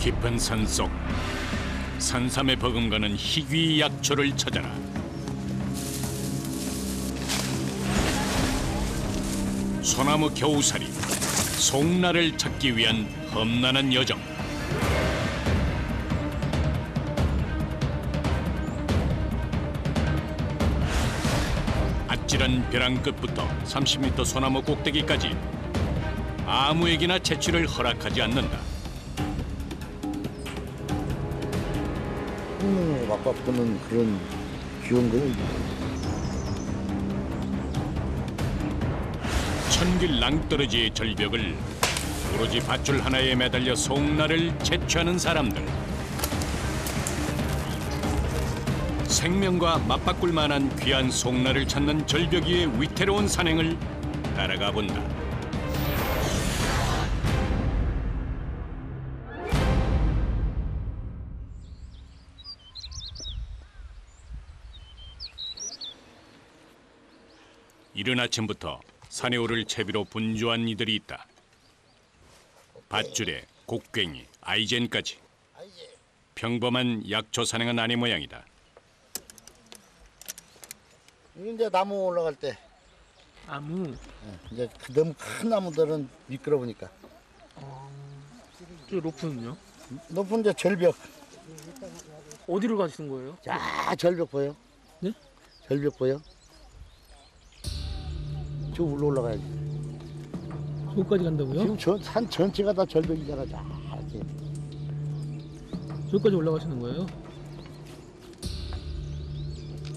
깊은 산속 산삼에 버금가는 희귀 약초를 찾아라. 소나무 겨우살이 송나를 찾기 위한 험난한 여정. 아찔한 벼랑 끝부터 30m 소나무 꼭대기까지 아무에게나 채취를 허락하지 않는다. 막바꾸는 그런 귀여운 거는 천길 낭떠러지의 절벽을 오로지 밧줄 하나에 매달려 송나를 채취하는 사람들. 생명과 맞바꿀 만한 귀한 송나를 찾는 절벽 위의 위태로운 산행을 따라가 본다. 이른 아침부터 산에 오를 채비로 분주한 이들이 있다. 밧줄에 곡괭이, 아이젠까지. 평범한 약초 산행은 아닌 모양이다. 이제 나무 올라갈 때 나무? 이제 너무 큰 나무들은 미끄러우니까. 저 로프는요? 높은 데 절벽. 어디로 가시는 거예요? 자, 절벽 보여? 네? 절벽 보여? 저 위로 올라가야지. 저기까지 간다고요? 지금 산 전체가 다 절벽이잖아. 자, 이렇게. 저기까지 올라가시는 거예요?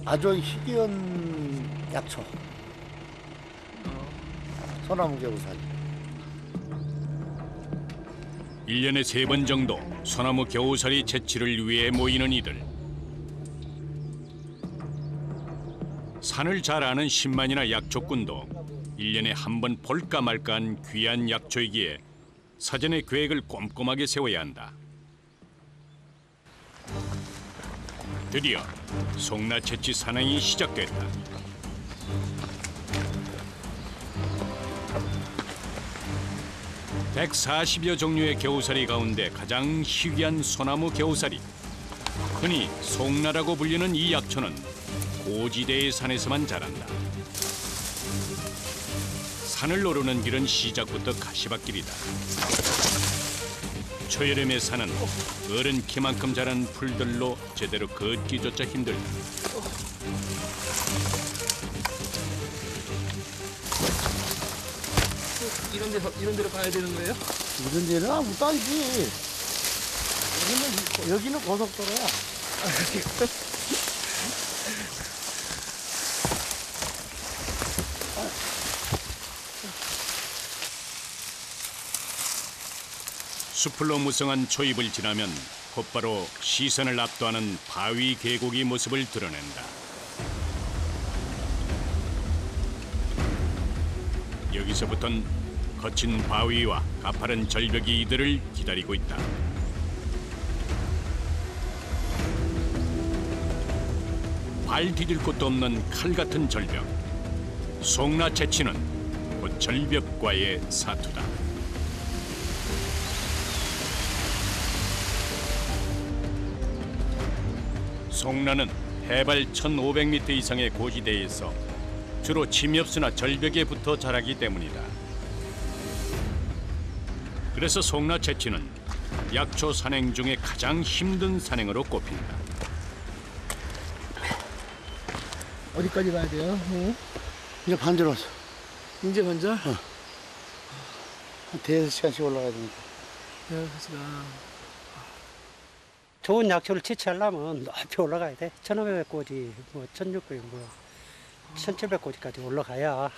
아주 희귀한 약초. 소나무 겨우살이. 1년에 3번 정도 소나무 겨우살이 채취를 위해 모이는 이들. 산을 잘 아는 신만이나 약초꾼도 1년에 한 번 볼까 말까한 귀한 약초이기에 사전에 계획을 꼼꼼하게 세워야 한다. 드디어 송나 채취 산행이 시작됐다. (140여) 종류의 겨우살이 가운데 가장 희귀한 소나무 겨우살이. 흔히 송나라고 불리는 이 약초는 고지대의 산에서만 자란다. 산을 오르는 길은 시작부터 가시밭길이다. 초여름의 산은 어른 키만큼 자란 풀들로 제대로 걷기조차 힘들다. 이런 데로 가야 되는 거예요? 이런 데는 아무것도 아니지. 여기는 고속도로야. 수풀로 무성한 초입을 지나면 곧바로 시선을 압도하는 바위 계곡이 모습을 드러낸다. 여기서부턴 거친 바위와 가파른 절벽이 이들을 기다리고 있다. 발 디딜 곳도 없는 칼 같은 절벽. 송나 채취는 곧 절벽과의 사투다. 송나는 해발 1500m 이상의 고지대에서 주로 침엽수나 절벽에 붙어 자라기 때문이다. 그래서 송나 채취는 약초 산행 중에 가장 힘든 산행으로 꼽힌다. 어디까지 가야 돼요? 이제 반절 왔어. 이제 먼저? 한 대여섯 시간씩 올라가야 되니까. 좋은 약초를 채취하려면 높이 올라가야 돼. 1500고지, 1600, 1700고지까지 올라가야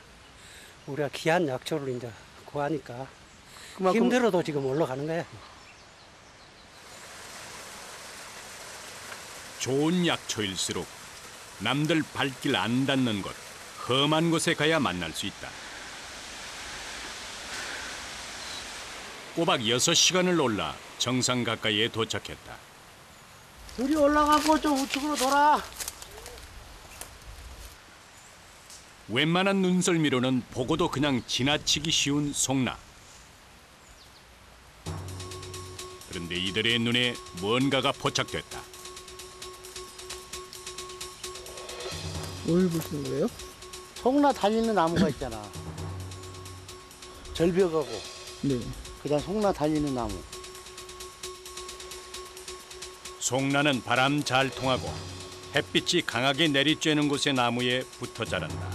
우리가 귀한 약초를 이제 구하니까 그만큼 힘들어도 지금 올라가는 거야. 좋은 약초일수록 남들 발길 안 닿는 곳, 험한 곳에 가야 만날 수 있다. 꼬박 6시간을 올라 정상 가까이에 도착했다. 우리 올라가고 좀 우측으로 돌아. 웬만한 눈썰미로는 보고도 그냥 지나치기 쉬운 송나. 그런데 그런데 이들의 눈에 뭔가가 포착됐다. 뭘 보시는 거예요? 송나 달리는 나무가 있잖아. 절벽하고 네. 그다음 송나 달리는 나무. 송나는 바람 잘 통하고 햇빛이 강하게 내리쬐는 곳의 나무에 붙어 자란다.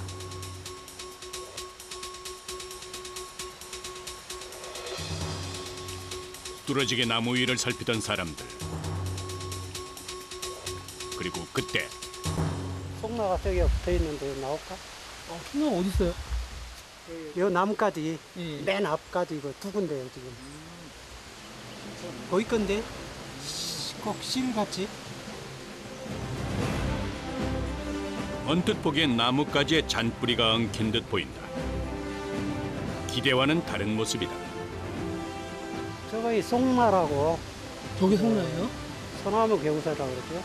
뚫어지게 나무 위를 살피던 사람들. 그리고 그때 송나가 저기 붙어 있는데 나올까? 송나가 어디 있어요? 요 나무까지 예. 맨 앞까지 이거 두 군데요 지금. 보일 건데 꼭 실같이. 언뜻 보기엔 나뭇가지에 잔뿌리가 엉킨 듯 보인다. 기대와는 다른 모습이다. 저거 이 송나라고 저게 송나예요? 소나무 개우사라고 그러죠.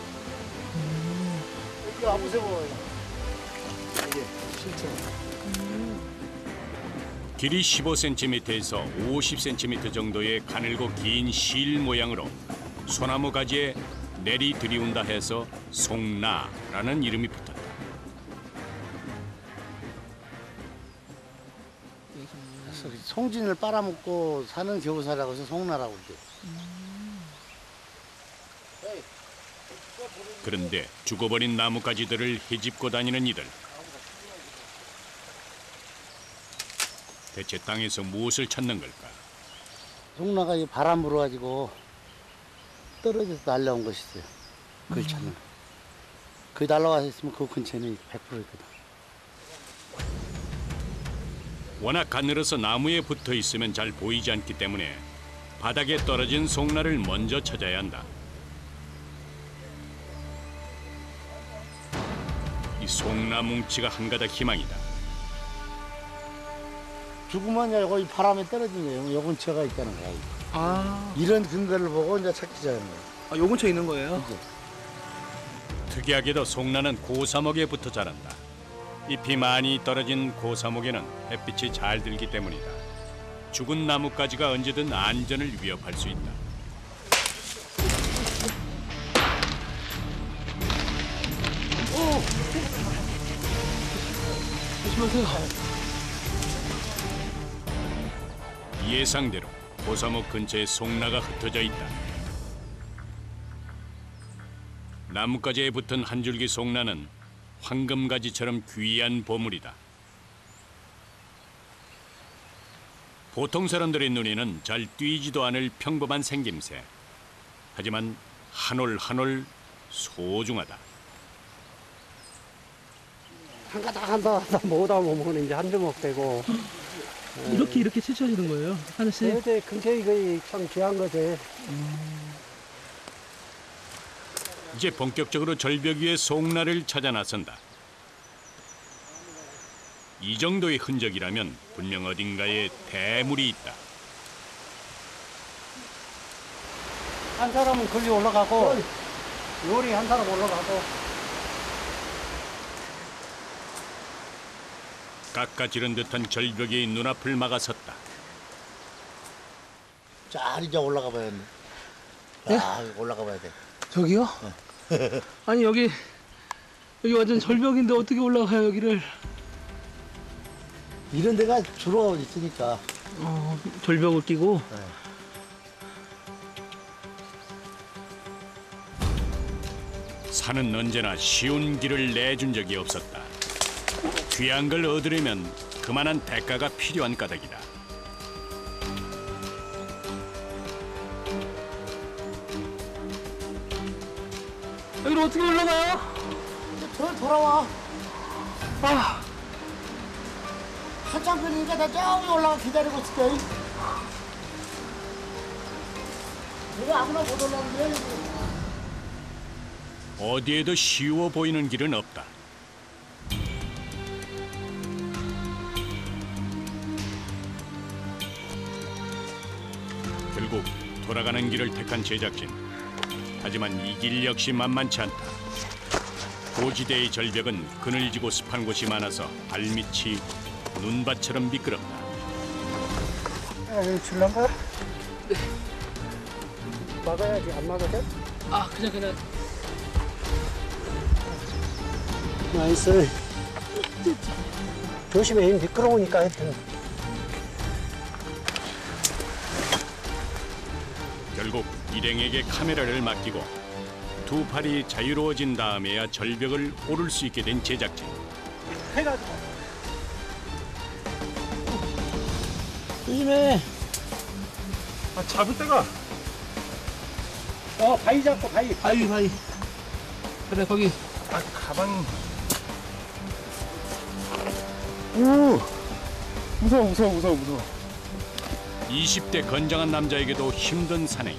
여기 와보세요. 이게 실제. 길이 15cm에서 50cm 정도의 가늘고 긴 실 모양으로 소나무 가지에 내리 들이운다 해서 송나라는 이름이 붙었다. 송진을 빨아먹고 사는 겨우사라고 해서 송나라고 그러죠. 그런데 죽어버린 나뭇가지들을 헤집고 다니는 이들. 대체 땅에서 무엇을 찾는 걸까? 송나가 이 바람 불어가지고 떨어져서 날라온 것이 있어요. 그걸 찾는 거. 그 날라와 있으면 그 근처에는 100%거든. 워낙 가늘어서 나무에 붙어 있으면 잘 보이지 않기 때문에 바닥에 떨어진 송나를 먼저 찾아야 한다. 이 송나 뭉치가 한 가닥 희망이다. 죽으면 이제 거기 바람에 떨어진 거예요. 요 근처가 있다는 거야. 아, 이런 근거를 보고 이제 찾기 시작하는 거예요. 요 근처에 있는 거예요? 특이하게도 송나는 고사목에 붙어 자란다. 잎이 많이 떨어진 고사목에는 햇빛이 잘 들기 때문이다. 죽은 나뭇가지가 언제든 안전을 위협할 수 있다. 조심하세요. 예상대로 고사목 근처에 송나가 흩어져 있다. 나뭇가지에 붙은 한 줄기 송나는 황금가지처럼 귀한 보물이다. 보통 사람들의 눈에는 잘 띄지도 않을 평범한 생김새. 하지만 한 올 한 올 소중하다. 한 가닥 한다 못하면 이제 한 주먹 되고. 이렇게 채취하시는 거예요? 하나씩? 근데 근처에 이거 참 귀한 거지. 이제 본격적으로 절벽 위에 송나를 찾아 나선다. 이 정도의 흔적이라면 분명 어딘가에 대물이 있다. 한 사람은 걸리 올라가고 요리 한 사람 올라가고. 깎아지른 듯한 절벽이 눈앞을 막아섰다. 잘 이제 올라가 봐야 돼. 아, 올라가 봐야 돼. 저기요? 아니 여기 완전 절벽인데 어떻게 올라가요 여기를? 이런 데가 주로 있으니까. 절벽을 끼고. 산은 언제나 쉬운 길을 내준 적이 없었다. 귀한 걸 얻으려면 그만한 대가가 필요한 까닭이다. 여기를 어떻게 올라가요? 더 돌아와. 아, 한참 걸리니까 나 저기 올라가 기다리고 있을게. 여기 아무나 못 올라오는데. 어디에도 쉬워 보이는 길은 없다. 결국 돌아가는 길을 택한 제작진. 하지만 이 길 역시 만만치 않다. 고지대의 절벽은 그늘지고 습한 곳이 많아서 발밑이 눈밭처럼 미끄럽다. 여기 줄란가? 막아야지. 안 막아도? 아, 그냥. 나이스. 조심해. 미끄러우니까 하여튼. 결국 일행에게 카메라를 맡기고 두 팔이 자유로워진 다음에야 절벽을 오를 수 있게 된 제작진. 해가지고. 조심해. 아, 잡을 데가. 바위 잡고 바위. 바위. 그래, 거기. 아, 가방이. 오. 무서워. 20대 건장한 남자에게도 힘든 산행.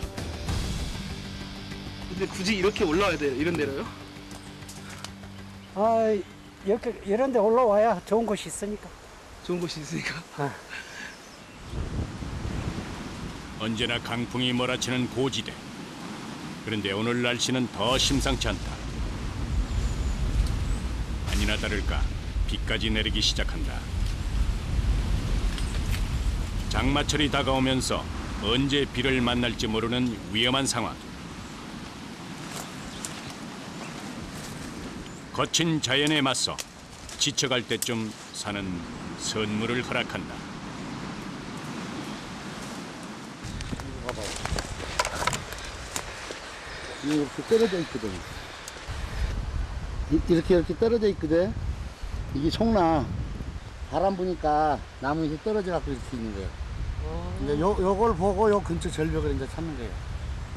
근데 굳이 이렇게 올라와야 돼요? 이런 데로요? 이렇게 이런 데 올라와야 좋은 곳이 있으니까. 좋은 곳이 있으니까. 언제나 강풍이 몰아치는 고지대. 그런데 오늘 날씨는 더 심상치 않다. 아니나 다를까 비까지 내리기 시작한다. 장마철이 다가오면서 언제 비를 만날지 모르는 위험한 상황. 거친 자연에 맞서 지쳐갈 때쯤 산은 선물을 허락한다. 이렇게 떨어져 있거든. 이렇게 떨어져 있거든. 이게 송나. 바람 부니까 나무 이렇게 떨어져 갖고 이렇게 있는 거예요. 이제 요걸 보고 요 근처 절벽을 이제 찾는 거예요.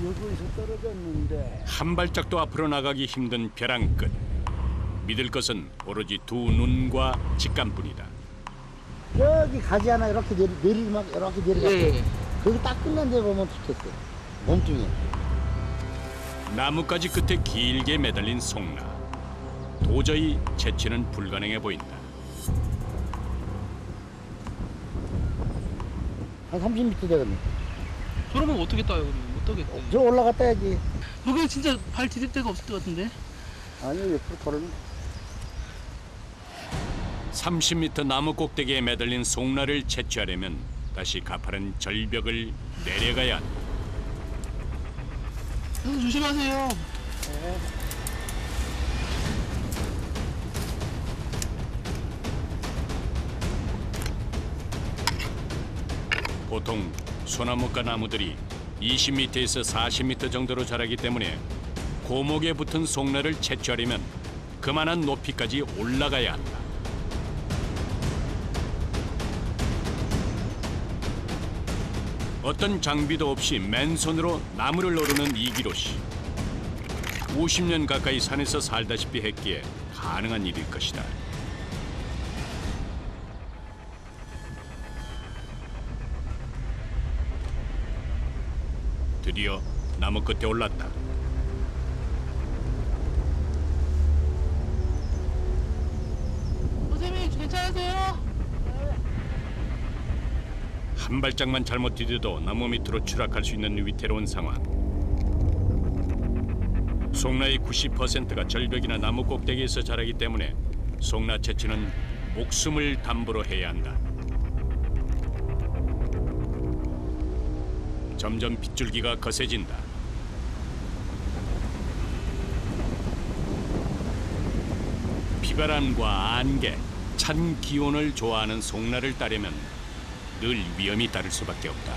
여기서 떨어졌는데. 한 발짝도 앞으로 나가기 힘든 벼랑 끝. 믿을 것은 오로지 두 눈과 직감뿐이다. 여기 가지 않아 이렇게 내리막 이렇게 내려가. 예. 거기 딱 끝난 데 보면 붙었어. 몸뚱이. 나뭇가지 끝에 길게 매달린 송나. 도저히 채취는 불가능해 보인다. 한 30m 되겠네. 저러면 어떻게 따요, 그러면? 못 따겠대. 저 올라갔다 야지. 여기 진짜 발 디딜 데가 없을 것 같은데? 아니 옆으로 걸으면. 30m 나무 꼭대기에 매달린 송나를 채취하려면 다시 가파른 절벽을 내려가야 한다. 형 조심하세요. 보통 소나무과 나무들이 20m에서 40m 정도로 자라기 때문에 고목에 붙은 송나를 채취하려면 그만한 높이까지 올라가야 한다. 어떤 장비도 없이 맨손으로 나무를 오르는 이기로 씨. 50년 가까이 산에서 살다시피 했기에 가능한 일일 것이다. 드디어 나무 끝에 올랐다. 선생님, 괜찮으세요? 한 발짝만 잘못 디뎌도 나무 밑으로 추락할 수 있는 위태로운 상황. 송나의 90%가 절벽이나 나무 꼭대기에서 자라기 때문에 송나 채취는 목숨을 담보로 해야 한다. 점점 빗줄기가 거세진다. 비바람과 안개, 찬 기온을 좋아하는 송나를 따려면 늘 위험이 따를 수밖에 없다.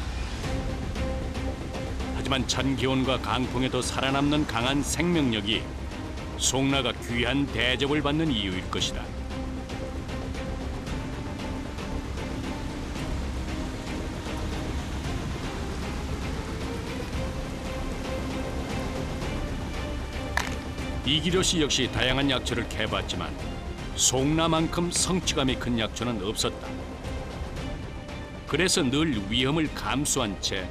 하지만 찬 기온과 강풍에도 살아남는 강한 생명력이 송나가 귀한 대접을 받는 이유일 것이다. 이기료 씨 역시 다양한 약초를 캐봤지만 송나만큼 성취감이 큰 약초는 없었다. 그래서 늘 위험을 감수한 채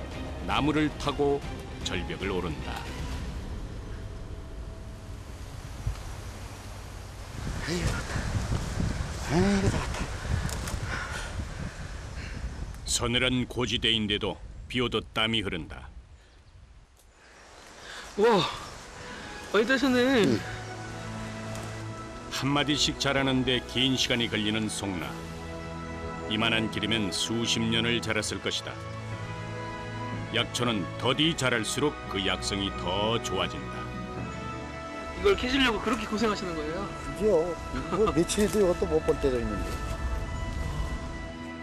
나무를 타고 절벽을 오른다. 아이고 좋다. 서늘한 고지대인데도 비 오듯 땀이 흐른다. 와, 많이 따셨네. 한마디씩 자라는데 긴 시간이 걸리는 송나. 이만한 길이면 수십 년을 자랐을 것이다. 약초는 더디 자랄수록 그 약성이 더 좋아진다. 이걸 캐시려고 그렇게 고생하시는 거예요? 그죠. 이거 며칠도 이것도 못 볼 때가 있는데.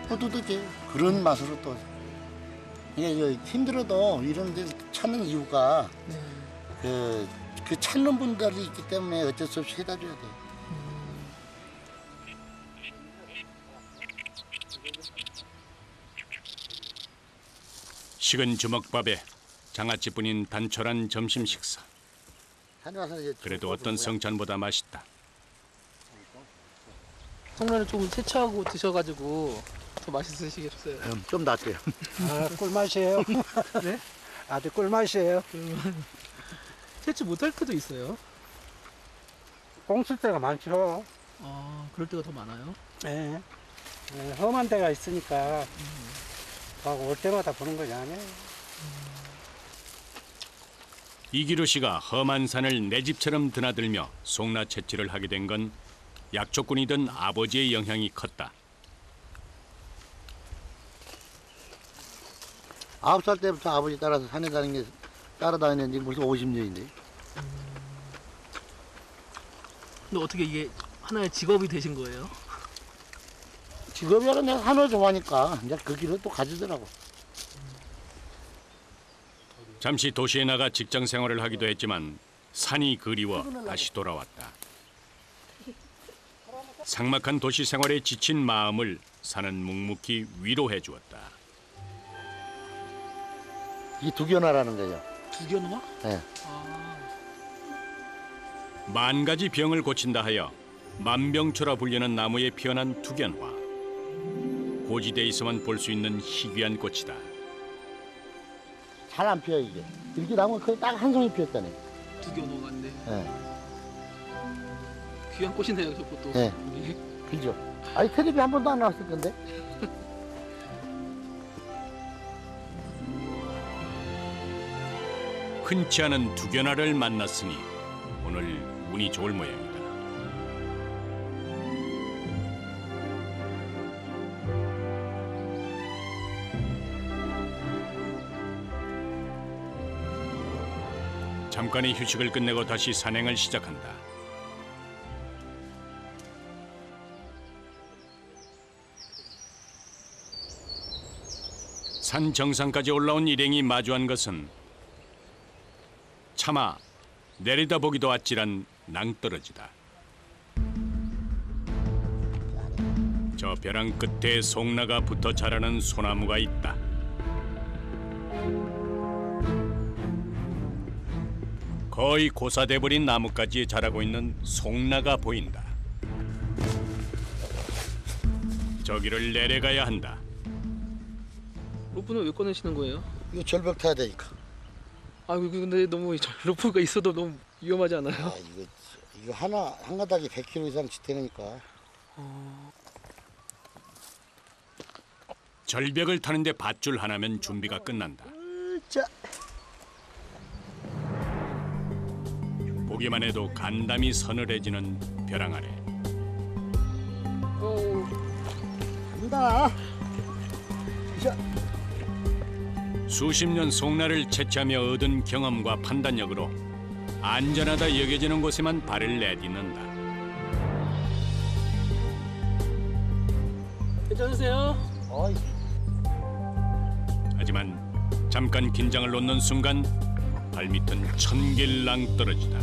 또 이제 그런 맛으로 또. 이게 힘들어도 이런 데 찾는 이유가 그 찾는 분들이 있기 때문에 어쩔 수 없이 해다 줘야 돼. 식은 주먹밥에 장아찌뿐인 단촐한 점심 식사. 산에 와서 이제 그래도 어떤 성찬보다 맛있다. 송라를 조금 세차하고 드셔가지고 더 맛있으시겠어요. 좀 낫대요. 아, 꿀맛이에요. 네? 아주 꿀맛이에요. 세차 못할 때도 있어요. 공쓸 때가 많죠. 아, 그럴 때가 더 많아요? 예. 예, 험한 데가 있으니까 막 올 때마다 보는 거지 아니에요. 이기루 씨가 험한 산을 내 집처럼 드나들며 송나 채취를 하게 된 건 약초꾼이던 아버지의 영향이 컸다. 9살 때부터 아버지 따라서 산에 따라다니는 지 벌써 50년인데. 근데 어떻게 이게 하나의 직업이 되신 거예요? 직업이 아니라 내가 산을 좋아하니까 이제 그 길을 또 가지더라고. 잠시 도시에 나가 직장 생활을 하기도 했지만 산이 그리워 다시 돌아왔다. 삭막한 도시 생활에 지친 마음을 산은 묵묵히 위로해 주었다. 이 두견화라는 거예요. 두견화? 네. 아, 만 가지 병을 고친다 하여 만병초라 불리는 나무에 피어난 두견화. 고지대에서만 볼 수 있는 희귀한 꽃이다. 잘 안 피어 이게. 이렇게 나무가 거의 딱 한 송이 피었다네. 두견화인데 네. 귀한 꽃이네요, 저것도. 네. 그죠. 아니 텔레비 한 번도 안 나왔을 건데. 흔치 않은 두견화를 만났으니 오늘 운이 좋을 모양이다. 잠깐의 휴식을 끝내고 다시 산행을 시작한다. 산 정상까지 올라온 일행이 마주한 것은 차마 내려다보기도 아찔한 낭떠러지다. 저 벼랑 끝에 송나가 붙어 자라는 소나무가 있다. 거의 고사돼버린 나무까지 자라고 있는 송나가 보인다. 저기를 내려가야 한다. 로프는 왜 꺼내시는 거예요? 이거 절벽 타야 되니까. 아, 근데 너무 로프가 있어도 너무 위험하지 않아요? 아 이거 한 가닥이 100kg 이상 지대니까. 절벽을 타는데 밧줄 하나면 준비가 끝난다. 자. 보기만 해도 간담이 서늘해지는 벼랑 아래. 간다. 자. 수십 년 송나를 채취하며 얻은 경험과 판단력으로 안전하다 여겨지는 곳에만 발을 내딛는다. 괜찮으세요? 어이. 하지만 잠깐 긴장을 놓는 순간 발밑은 천길랑 떨어지다.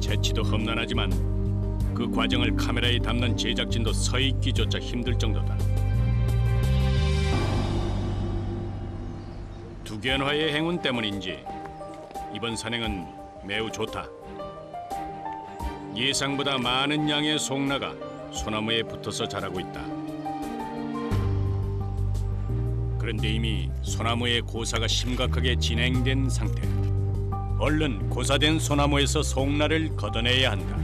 채취도 험난하지만 그 과정을 카메라에 담는 제작진도 서 있기조차 힘들 정도다. 두견화의 행운 때문인지 이번 산행은 매우 좋다. 예상보다 많은 양의 송나가 소나무에 붙어서 자라고 있다. 그런데 이미 소나무의 고사가 심각하게 진행된 상태. 얼른 고사된 소나무에서 송나를 걷어내야 한다.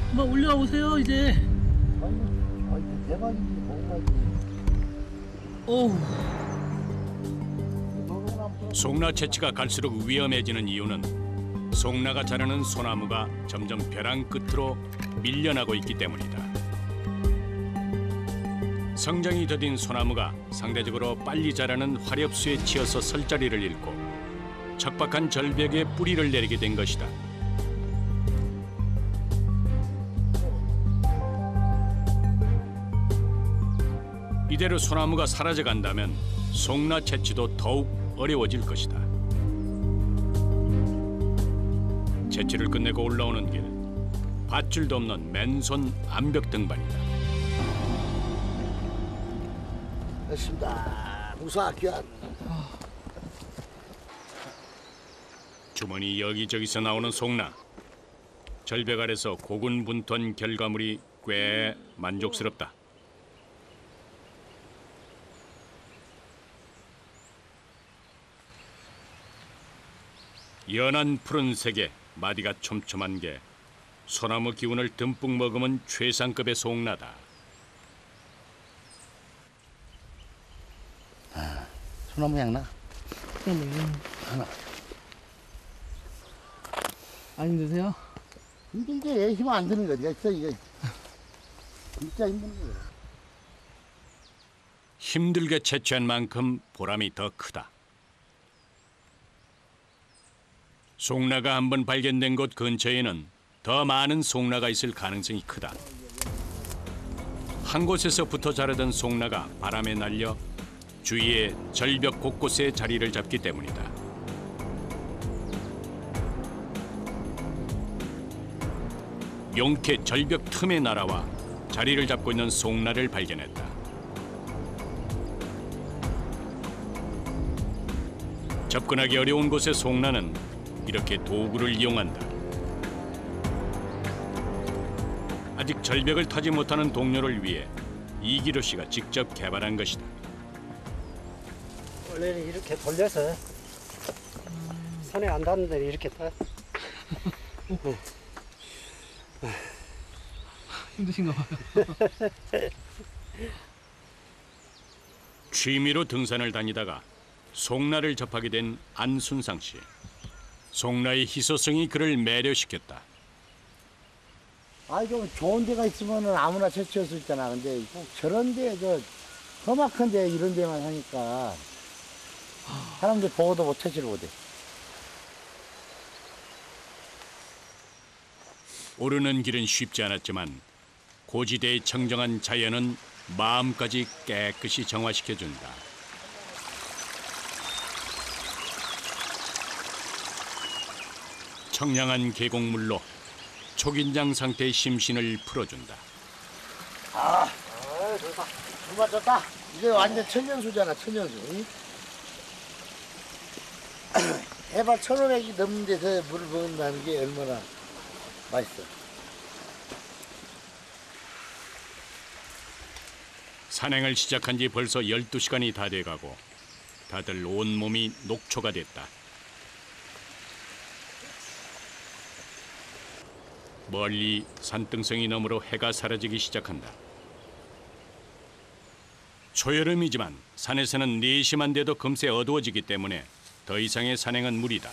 한번 올라와 보세요, 이제. 아니 대박이지 뭔가지. 어우, 송나 채취가 갈수록 위험해지는 이유는 송나가 자라는 소나무가 점점 벼랑 끝으로 밀려나고 있기 때문이다. 성장이 더딘 소나무가 상대적으로 빨리 자라는 화렵수에 치여서 설 자리를 잃고 척박한 절벽에 뿌리를 내리게 된 것이다. 이대로 소나무가 사라져 간다면 송나 채취도 더욱 어려워질 것이다. 채취를 끝내고 올라오는 길, 밧줄도 없는 맨손 암벽 등반이다. 됐습니다. 무사 귀한. 주머니 여기저기서 나오는 송나. 절벽 아래서 고군분투한 결과물이 꽤 만족스럽다. 연한 푸른색에 마디가 촘촘한 게 소나무 기운을 듬뿍 머금은 최상급의 송나다. 소나무 향 나? 하나. 안 힘드세요? 힘들게 힘 안 드는 거 어디가 있어 이거. 진짜 힘든 거야. 힘들게 채취한 만큼 보람이 더 크다. 송나가 한번 발견된 곳 근처에는 더 많은 송나가 있을 가능성이 크다. 한 곳에서 붙어 자라던 송나가 바람에 날려 주위의 절벽 곳곳에 자리를 잡기 때문이다. 용케 절벽 틈에 날아와 자리를 잡고 있는 송나를 발견했다. 접근하기 어려운 곳의 송나는 이렇게 도구를 이용한다. 아직 절벽을 타지 못하는 동료를 위해 이기로 씨가 직접 개발한 것이다. 원래는 이렇게 돌려서 손에 안 닿는 데를 이렇게 타. 힘드신가 봐요. 취미로 등산을 다니다가 송나를 접하게 된 안순상 씨. 송나의 희소성이 그를 매료시켰다. 좀 좋은 데가 있으면은 아무나 채취할 수 있잖아. 근데 꼭 저런 데, 험악한 데 이런 데만 하니까 사람들 보고도 못 채취를 못해. 오르는 길은 쉽지 않았지만 고지대의 청정한 자연은 마음까지 깨끗이 정화시켜준다. 청량한 계곡물로 초긴장 상태의 심신을 풀어준다. 좋다. 물 맞췄다. 이게 완전 천연수잖아, 천연수. 응? 해발 1,500이 넘는 데서 물을 먹는다는 게 얼마나 맛있어. 산행을 시작한 지 벌써 12시간이 다 돼가고 다들 온몸이 녹초가 됐다. 멀리 산등성이 너머로 해가 사라지기 시작한다. 초여름이지만 산에서는 4시만 돼도 금세 어두워지기 때문에 더 이상의 산행은 무리다.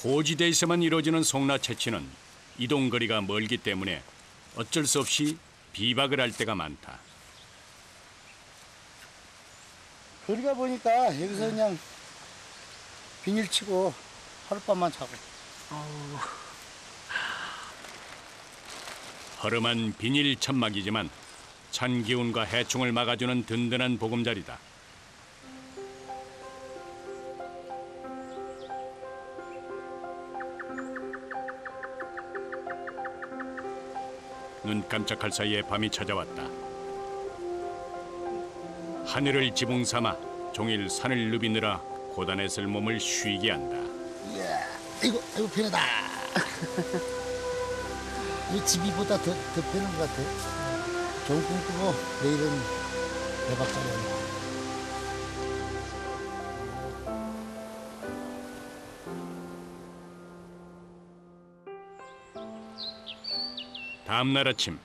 고지대에서만 이루어지는 송나 채취는 이동거리가 멀기 때문에 어쩔 수 없이 비박을 할 때가 많다. 거리가 보니까 여기서 그냥 비닐 치고 하룻밤만 자고. 허름한 비닐 천막이지만 찬 기운과 해충을 막아주는 든든한 보금자리다. 눈 깜짝할 사이에 밤이 찾아왔다. 하늘을 지붕 삼아 종일 산을 누비느라 고단했을 몸을 쉬게 한다. 이야, 이거 편하다. 이 집이보다 더 편한 것 같아. 좋은 꿈 꾸고 내일은 대박자리야. 다음 날 아침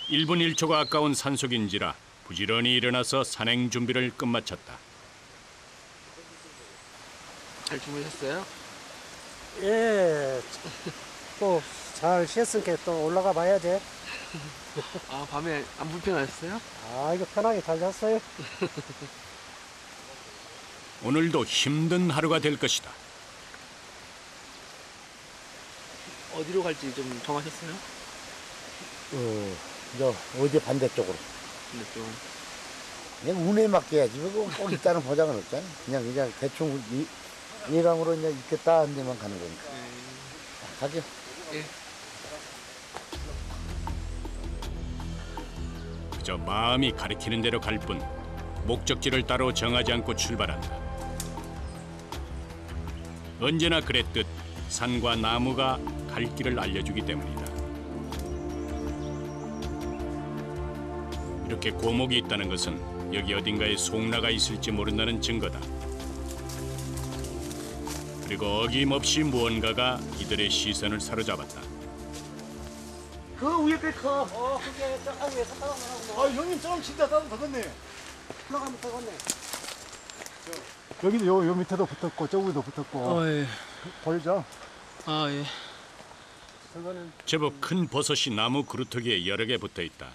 1분 1초가 아까운 산속인지라 부지런히 일어나서 산행 준비를 끝마쳤다. 잘 주무셨어요? 예. 또 잘 쉬었으니까 또 올라가 봐야지. 아, 밤에 안 불편하셨어요? 아, 이거 편하게 잘 잤어요. 오늘도 힘든 하루가 될 것이다. 어디로 갈지 좀 정하셨어요? 저 어디 반대쪽으로. 근데 좀 그냥 운에 맡겨야지. 꼭 있다는 보장은 없잖아. 그냥 대충 예감으로 그냥 있겠다 한 데만 가는 거니까. 가죠. 예. 그저 마음이 가리키는 대로 갈 뿐 목적지를 따로 정하지 않고 출발한다. 언제나 그랬듯 산과 나무가 갈 길을 알려주기 때문이다. 이렇게 고목이 있다는 것은 여기 어딘가에 송나가 있을지 모른다는 증거다. 그리고 어김없이 무언가가 이들의 시선을 사로잡았다. 그 위에 꽤 커. 그게 저 위에서 따라가고 형님 좀 진짜 따로 더 걷네. 올라가면 되겠네. 여기도 요 밑에도 붙었고 저기도 붙었고. 예. 보이죠? 아, 예. 저거는 제법 큰 버섯이 나무 그루터기에 여러 개 붙어 있다.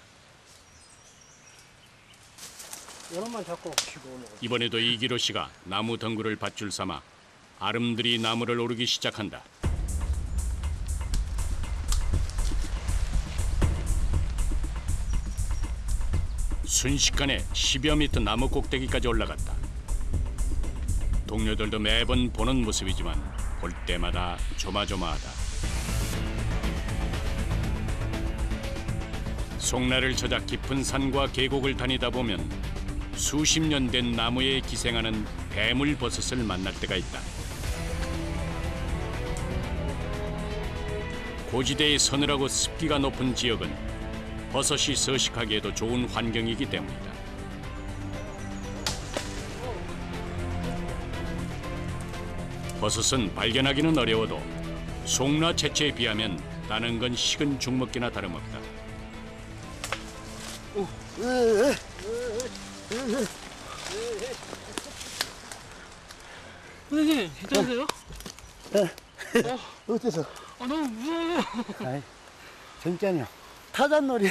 요놈만 잡고 치고 올라가. 이번에도 이기로 씨가 나무 덩굴을 밧줄 삼아 아름드리 나무를 오르기 시작한다. 순식간에 10여 미터 나무 꼭대기까지 올라갔다. 동료들도 매번 보는 모습이지만 볼 때마다 조마조마하다. 송나를 찾아 깊은 산과 계곡을 다니다 보면 수십 년 된 나무에 기생하는 배물버섯을 만날 때가 있다. 고지대의 서늘하고 습기가 높은 지역은 버섯이 서식하기에도 좋은 환경이기 때문이다. 버섯은 발견하기는 어려워도 송나 채취에 비하면 따는 건 식은 죽먹기나 다름없다. 선생님, 괜찮으세요? 어때서? 아, 너무 무서워요. 아이, 재밌잖아요. 타잔놀이.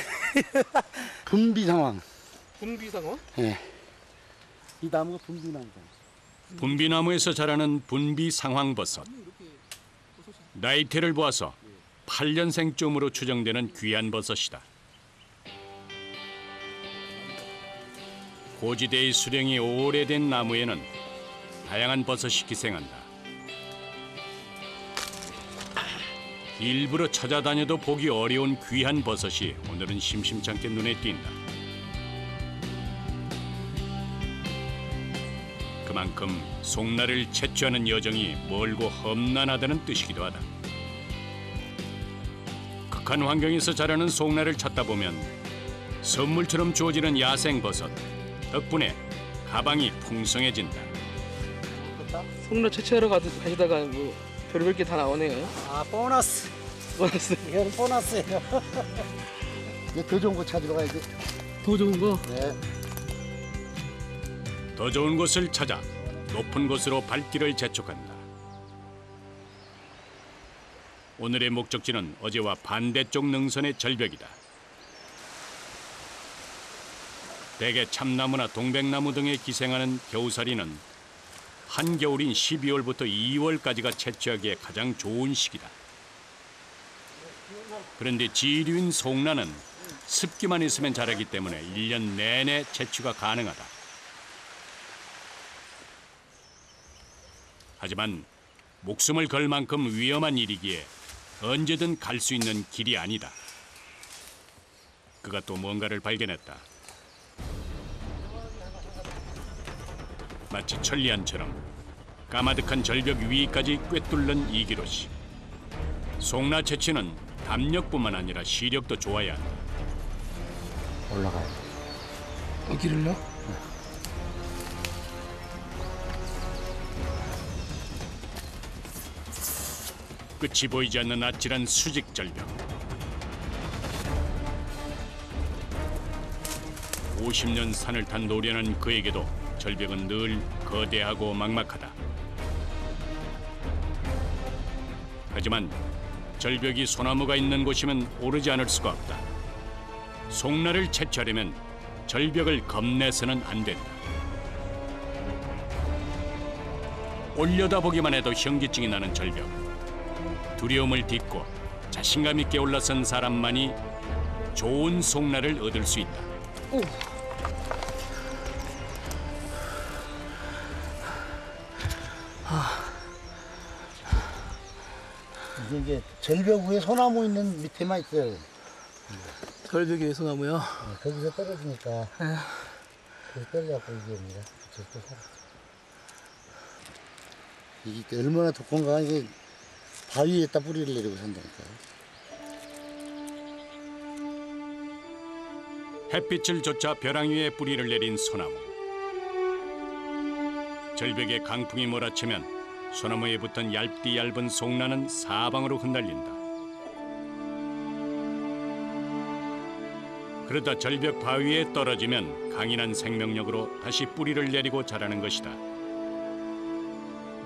분비 상황. 분비 상황? 예. 이 나무가 분비 나무잖아. 분비나무에서 자라는 분비 상황버섯. 나이테를 보아서 8년생쯤으로 추정되는 귀한 버섯이다. 고지대의 수령이 오래된 나무에는 다양한 버섯이 기생한다. 일부러 찾아다녀도 보기 어려운 귀한 버섯이 오늘은 심심찮게 눈에 띈다. 그만큼 송나를 채취하는 여정이 멀고 험난하다는 뜻이기도 하다. 극한 환경에서 자라는 송나를 찾다 보면 선물처럼 주어지는 야생 버섯 덕분에 가방이 풍성해진다. 송나 채취하러 가시다가 뭐 별별 게 다 나오네요. 아, 보너스. 보너스. 이건 보너스예요. 이제 더 좋은 거 찾으러 가야지. 더 좋은 거? 네. 더 좋은 곳을 찾아 높은 곳으로 발길을 재촉한다. 오늘의 목적지는 어제와 반대쪽 능선의 절벽이다. 대개 참나무나 동백나무 등에 기생하는 겨우살이는 한겨울인 12월부터 2월까지가 채취하기에 가장 좋은 시기다. 그런데 지류인 송나는 습기만 있으면 자라기 때문에 1년 내내 채취가 가능하다. 하지만 목숨을 걸 만큼 위험한 일이기에 언제든 갈 수 있는 길이 아니다. 그가 또 뭔가를 발견했다. 마치 천리안처럼 까마득한 절벽 위까지 꿰뚫는 이기로 씨. 송나 채취는 담력뿐만 아니라 시력도 좋아야 한다. 올라가요. 여기를요? 끝이 보이지 않는 아찔한 수직 절벽. 50년 산을 탄 노련한 그에게도 절벽은 늘 거대하고 막막하다. 하지만 절벽이 소나무가 있는 곳이면 오르지 않을 수가 없다. 송나를 채취하려면 절벽을 겁내서는 안 된다. 올려다보기만 해도 현기증이 나는 절벽. 두려움을 딛고 자신감 있게 올라선 사람만이 좋은 송나를 얻을 수 있다. 이게 절벽 위에 소나무 있는 밑에만 있어요. 절벽에 소나무요. 거기서 떨어지니까. 거기서 떨어져갖고 이게 옵니다. 저또 살아. 이게 얼마나 독한가. 이게 바위에다 뿌리를 내리고 산다니까요. 햇빛을 쫓아 벼랑 위에 뿌리를 내린 소나무. 절벽에 강풍이 몰아치면 소나무에 붙은 얇디 얇은 송나는 사방으로 흩날린다. 그러다 절벽 바위에 떨어지면 강인한 생명력으로 다시 뿌리를 내리고 자라는 것이다.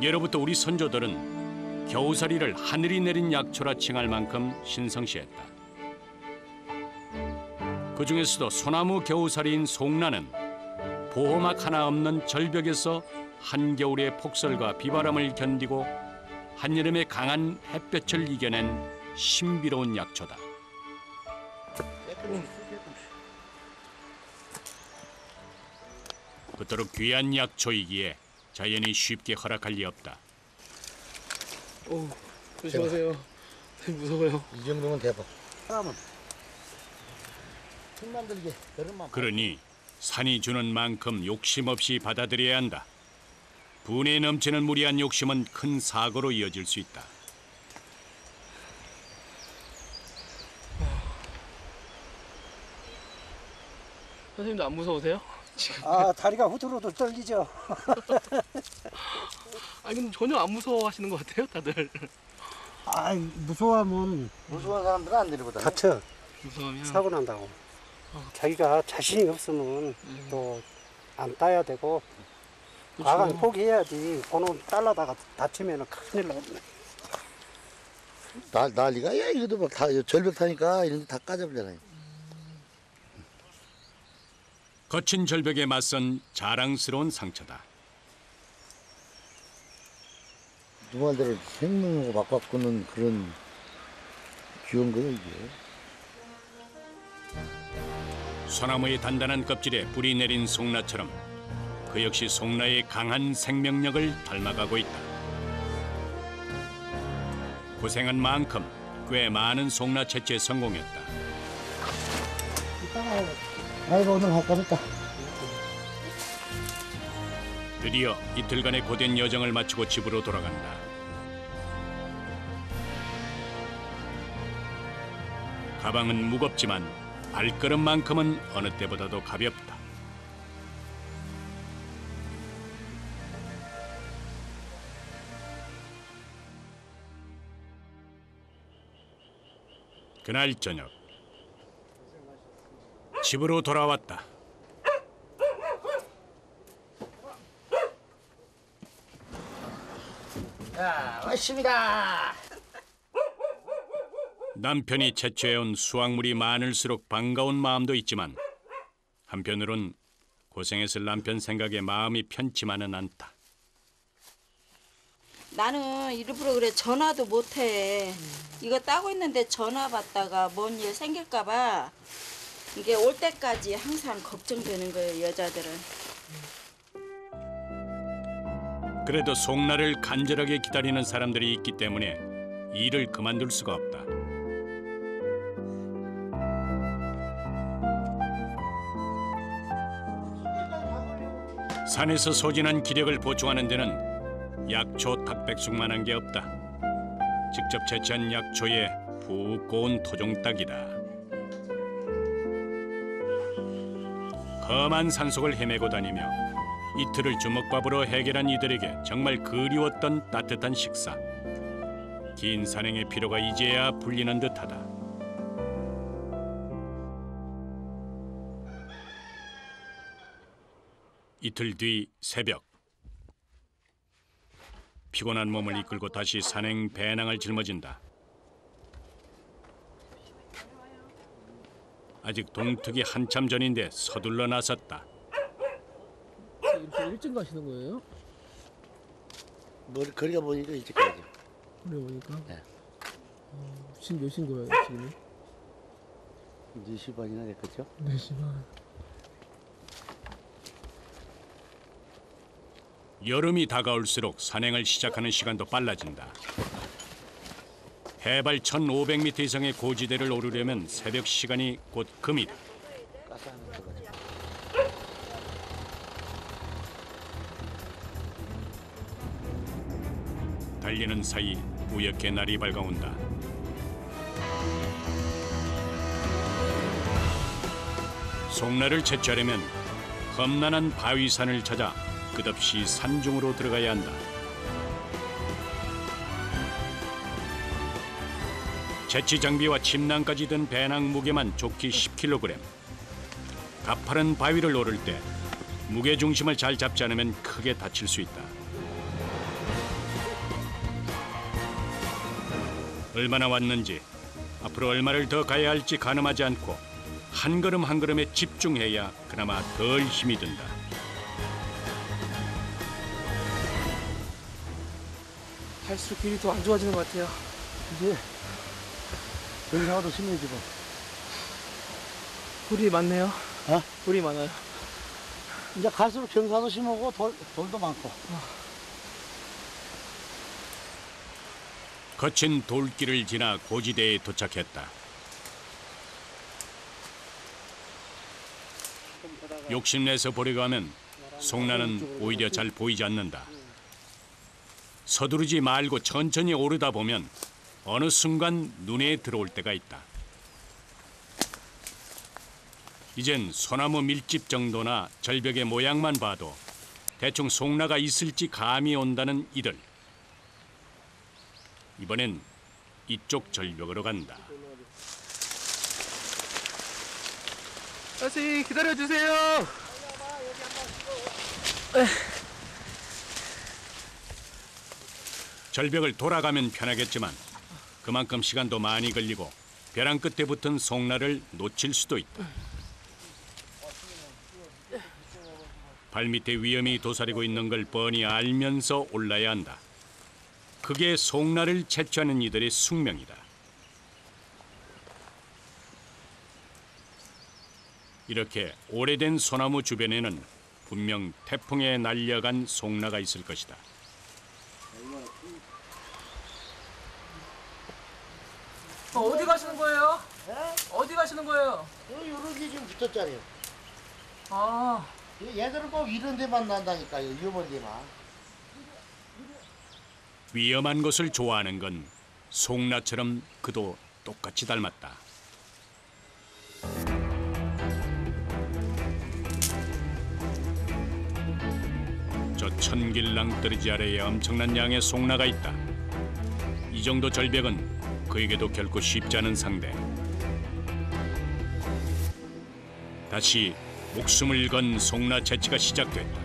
예로부터 우리 선조들은 겨우살이를 하늘이 내린 약초라 칭할 만큼 신성시했다. 그 중에서도 소나무 겨우살이인 송나는 보호막 하나 없는 절벽에서 한겨울의 폭설과 비바람을 견디고 한여름의 강한 햇볕을 이겨낸 신비로운 약초다. 그토록 귀한 약초이기에 자연이 쉽게 허락할 리 없다. 오, 조심하세요. 무서워요. 이 정도면 대박. 사람은 힘만 들게 걸음만. 그러니 산이 주는 만큼 욕심 없이 받아들여야 한다. 분에 넘치는 무리한 욕심은 큰 사고로 이어질 수 있다. 선생님도 안 무서우세요? 아, 다리가 후들후들 떨리죠. 아니 근데 전혀 안 무서워하시는 것 같아요, 다들. 아, 무서워하면 무서운 사람들은 안 내려보다. 다쳐. 무서우면. 사고 난다고. 자기가 자신이 없으면 또 안 따야 되고 과감 포기해야지. 번호 딸라다가 다치면 큰일 나거든요. 난리가. 야, 이것도 막 다 절벽 타니까 이런 거 다 까져버리잖아요. 거친 절벽에 맞선 자랑스러운 상처다. 누구한테를 생명으로 바꿔꾸는 그런 귀여운 거예요, 이게. 소나무의 단단한 껍질에 뿌리 내린 송나처럼 그 역시 송나의 강한 생명력을 닮아가고 있다. 고생한 만큼 꽤 많은 송나 채취에 성공했다. 아이고, 오늘 아까웠다. 드디어 이틀간의 고된 여정을 마치고 집으로 돌아간다. 가방은 무겁지만 발걸음만큼은 어느 때보다도 가볍다. 그날 저녁 집으로 돌아왔다. 자, 왔습니다. 남편이 채취해온 수확물이 많을수록 반가운 마음도 있지만 한편으론 고생했을 남편 생각에 마음이 편치만은 않다. 나는 일부러 그래 전화도 못해. 이거 따고 있는데 전화 받다가 뭔 일 생길까 봐 이게 올 때까지 항상 걱정되는 거예요, 여자들은. 그래도 송나를 간절하게 기다리는 사람들이 있기 때문에 일을 그만둘 수가 없다. 산에서 소진한 기력을 보충하는 데는 약초 탁백숙만한 게 없다. 직접 채취한 약초에 푹 고운 토종닭이다. 험한 산속을 헤매고 다니며 이틀을 주먹밥으로 해결한 이들에게 정말 그리웠던 따뜻한 식사. 긴 산행의 피로가 이제야 풀리는 듯하다. 이틀 뒤 새벽. 피곤한 몸을 이끌고 다시 산행 배낭을 짊어진다. 아직 동특이 한참 전인데 서둘러 나섰다. 이렇게 일찍 가시는 거예요? 머리 거리가 보니까 일찍 가야죠. 그래 보니까. 네. 지금 몇 시인 거예요 지금이? 4시 반이나 됐겠죠? 4시 반. 여름이 다가올수록 산행을 시작하는 시간도 빨라진다. 해발 1500m 이상의 고지대를 오르려면 새벽 시간이 곧 금이다. 가스하는 거 가지고. 달리는 사이 우연케 날이 밝아온다. 송나를 채취하려면 험난한 바위산을 찾아 끝없이 산중으로 들어가야 한다. 채취 장비와 침낭까지 든 배낭 무게만 좋기 10kg. 가파른 바위를 오를 때 무게 중심을 잘 잡지 않으면 크게 다칠 수 있다. 얼마나 왔는지, 앞으로 얼마를 더 가야 할지 가늠하지 않고 한 걸음 한 걸음에 집중해야 그나마 덜 힘이 든다. 갈수록 길이 더 안 좋아지는 것 같아요. 이제 경사가 더 심해지고. 돌이 많네요. 어? 돌이 많아요. 이제 갈수록 경사도 심하고 돌도 많고. 거친 돌길을 지나 고지대에 도착했다. 욕심내서 보려고 하면 송나는 오히려 잘 보이지 않는다. 서두르지 말고 천천히 오르다 보면 어느 순간 눈에 들어올 때가 있다. 이젠 소나무 밀집 정도나 절벽의 모양만 봐도 대충 송나가 있을지 감이 온다는 이들. 이번엔 이쪽 절벽으로 간다. 아저씨 기다려주세요. 절벽을 돌아가면 편하겠지만 그만큼 시간도 많이 걸리고 벼랑 끝에 붙은 송나를 놓칠 수도 있다. 발밑에 위험이 도사리고 있는 걸 뻔히 알면서 올라야 한다. 그게 송나를 채취하는 이들의 숙명이다. 이렇게 오래된 소나무 주변에는 분명 태풍에 날려간 송나가 있을 것이다. 어디 가시는 거예요? 네? 어디 가시는 거예요? 요런 게 지금 붙었잖아요. 아, 얘들은 꼭 이런 데만 난다니까요. 위험한 데만. 위험한 것을 좋아하는 건 송나처럼 그도 똑같이 닮았다. 저 천길랑 떨어지 아래에 엄청난 양의 송나가 있다. 이 정도 절벽은 그에게도 결코 쉽지 않은 상대. 다시 목숨을 건 송나 채취가 시작됐다.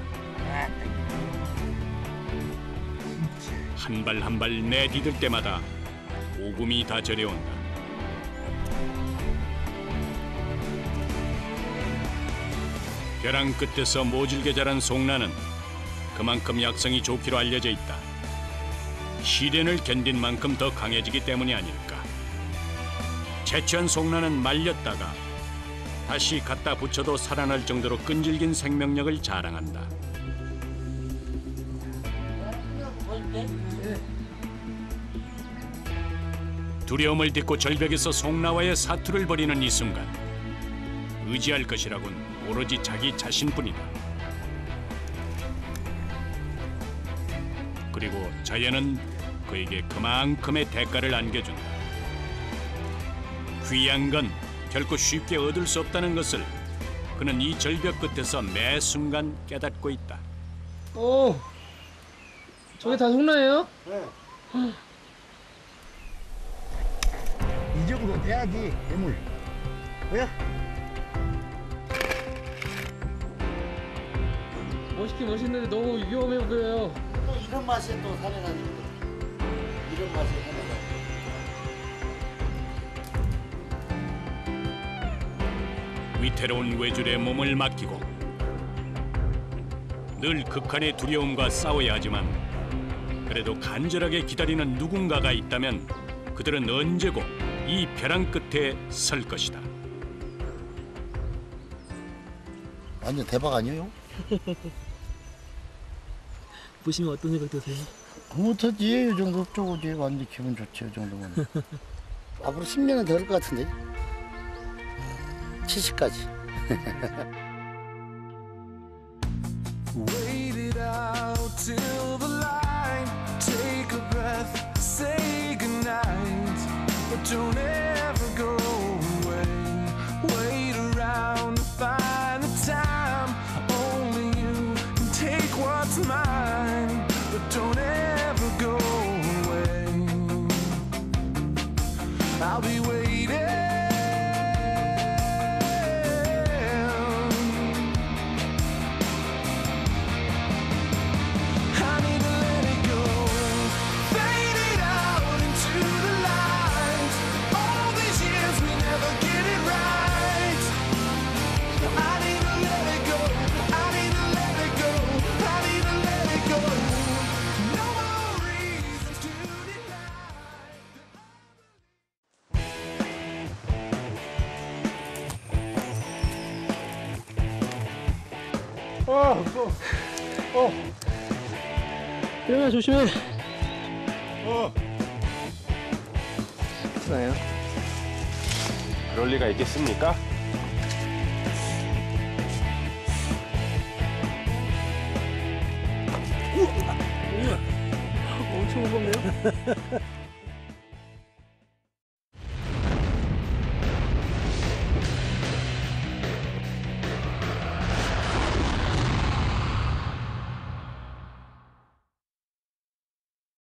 한 발 한 발 내디딜 때마다 오금이 다 저려온다. 벼랑 끝에서 모질게 자란 송나는 그만큼 약성이 좋기로 알려져 있다. 시련을 견딘 만큼 더 강해지기 때문이 아닐까. 채취한 송나는 말렸다가 다시 갖다 붙여도 살아날 정도로 끈질긴 생명력을 자랑한다. 두려움을 딛고 절벽에서 송나와의 사투를 벌이는 이 순간, 의지할 것이라곤 오로지 자기 자신뿐이다. 그리고 자연은 그에게 그만큼의 대가를 안겨준다. 귀한 건 결코 쉽게 얻을 수 없다는 것을 그는 이 절벽 끝에서 매 순간 깨닫고 있다. 오, 저게 다 송나예요? 네. 이 정도 돼야지 괴물. 뭐야? 멋있긴 멋있는데 너무 위험해 보여요. 또 이런 맛에 또 살아가는 거. 이런 맛에 살아가는 거. 위태로운 외줄에 몸을 맡기고 늘 극한의 두려움과 싸워야 하지만 그래도 간절하게 기다리는 누군가가 있다면 그들은 언제고 이 벼랑 끝에 설 것이다. 완전 대박 아니에요? 보시면 어떤 생각 드세요? 못하지. 이 정도 쪼고지. 완전 기분 좋지. 이 정도면. 앞으로 10년은 더 올 것 같은데. 70까지. Wait it out till the line. Take a breath, say goodnight, but don't ever go away. Wait around to find the time. Only you can take what's mine, but don't ever go away. I'll be waiting. 일어나 조심해. 괜찮아요? 그럴 리가 있겠습니까? 엄청 무겁네요.